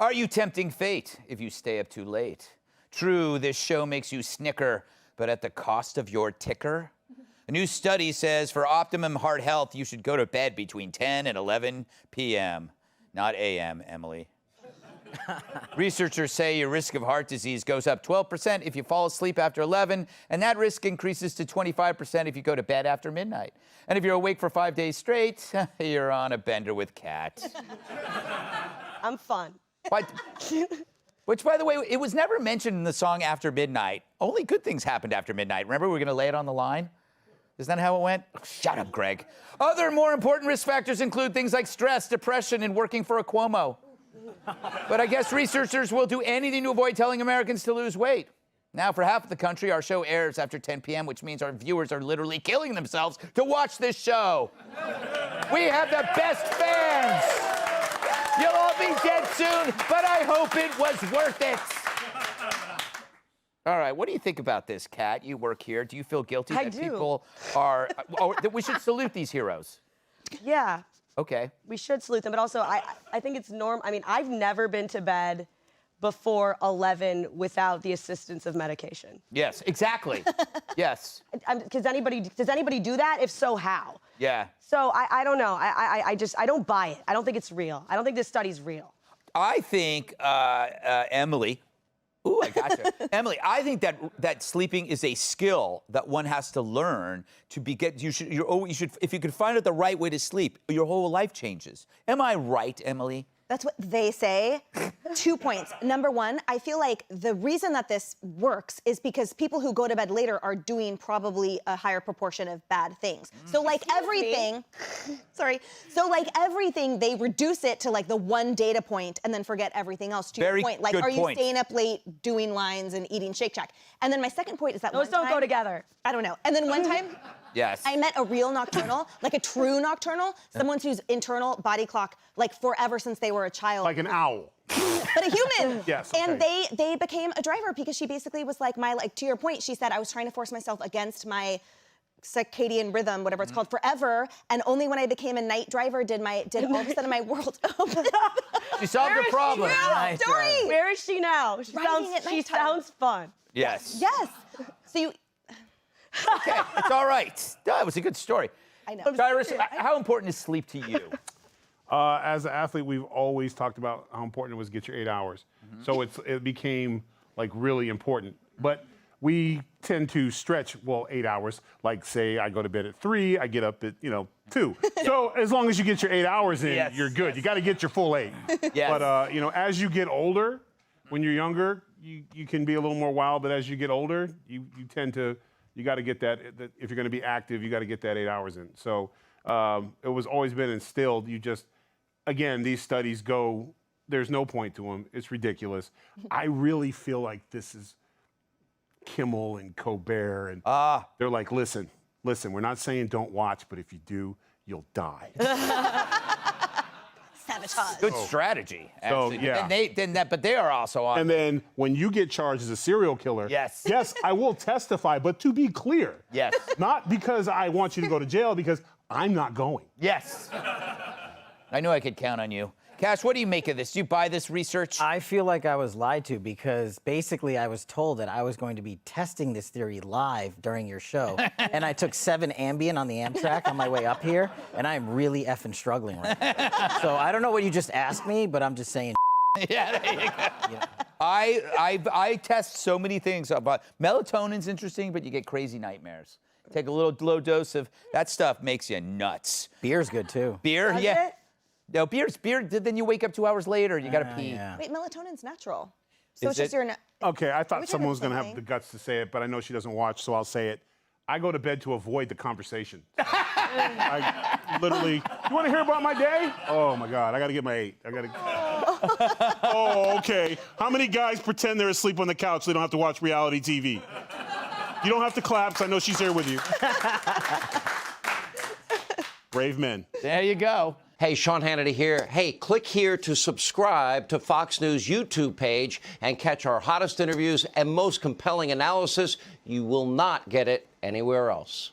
Are you tempting fate if you stay up too late? True, this show makes you snicker, but at the cost of your ticker? A new study says for optimum heart health, you should go to bed between 10 and 11 p.m. Not a.m., Emily. Researchers say your risk of heart disease goes up 12% if you fall asleep after 11, and that risk increases to 25% if you go to bed after midnight. And if you're awake for 5 days straight, you're on a bender with Kat. I'm fun. Which, by the way, it was never mentioned in the song After Midnight. Only good things happened after midnight. Remember, we were going to lay it on the line? Isn't that how it went? Oh, shut up, Greg. Other more important risk factors include things like stress, depression, and working for a Cuomo. But I guess researchers will do anything to avoid telling Americans to lose weight. Now, for half of the country, our show airs after 10 p.m., which means our viewers are literally killing themselves to watch this show. We have the best fans. You'll all be dead soon, but I hope it was worth it. All right, what do you think about this, Kat? You work here. Do you feel guilty that people are... that we should salute these heroes? Yeah. Okay. We should salute them, but also I think it's normal. I mean, I've never been to bed before 11 without the assistance of medication. Yes, exactly. Yes. Does anybody do that? If so, how? Yeah. So I don't know. I don't buy it. I don't think it's real. I don't think this study's real. I think, Emily... Ooh, I gotcha. Emily, I think that sleeping is a skill that one has to learn to you should, if you could find out the right way to sleep, your whole life changes. Am I right, Emily? That's what they say. 2 points. Number one, I feel like the reason that this works is because people who go to bed later are doing probably a higher proportion of bad things. So like everything, so like everything, they reduce it to like the one data point and then forget everything else. To your point, like, are you staying up late doing lines and eating Shake Shack? And then my second point is that those don't go together. I don't know. And then one time, yes, I met a real nocturnal, like a true nocturnal, someone whose internal body clock, like forever since they were a child. Like an owl. But a human. Yes. And okay. they became a driver because she basically was like to your point, she said, I was trying to force myself against my circadian rhythm, whatever it's called, forever. And only when I became a night driver did all of a sudden my world open. She solved the problem. Story. Where is she now? She sounds fun. Yes. Yes. So you... Okay, it's all right. That was a good story. I know. Cyrus, how important is sleep to you? As an athlete, we've always talked about how important it was to get your 8 hours. So it became like really important. But we tend to stretch, 8 hours. Like say I go to bed at 3, I get up at 2. So as long as you get your 8 hours in, you're good. Yes. You got to get your full 8. Yes. But as you get older, when you're younger, you can be a little more wild. But as you get older, you tend to. You got to get that, if you're going to be active, you got to get that 8 hours in. So it was always been instilled. Again, these studies there's no point to them. It's ridiculous. I really feel like this is Kimmel and Colbert. And they're like, listen, we're not saying don't watch, but if you do, you'll die. Sabotage. Good strategy, actually. So, yeah. But they are also on. And then when you get charged as a serial killer, yes, I will testify, but to be clear, yes, not because I want you to go to jail, because I'm not going. Yes. I knew I could count on you. Cash, what do you make of this? Do you buy this research? I feel like I was lied to because basically I was told that I was going to be testing this theory live during your show. And I took 7 Ambien on the Amtrak on my way up here, and I'm really effing struggling right now. So I don't know what you just asked me, but I'm just saying. Yeah, there you go. Yeah. I test so many things about melatonin's interesting, but you get crazy nightmares. Take a little low dose of that stuff, makes you nuts. Beer's good too. Beer, yeah. No, beer. Then you wake up 2 hours later and you gotta pee. Yeah. Wait, melatonin's natural. So Is it's just it? your... Okay, I thought someone was going to have thing? the guts to say it, but I know she doesn't watch, so I'll say it. I go to bed to avoid the conversation. I literally, you want to hear about my day? Oh, my God, I got to get my 8. Oh, okay. How many guys pretend they're asleep on the couch so they don't have to watch reality TV? You don't have to clap, because I know she's here with you. Brave men. There you go. Hey, Sean Hannity here. Hey, click here to subscribe to Fox News YouTube page and catch our hottest interviews and most compelling analysis. You will not get it anywhere else.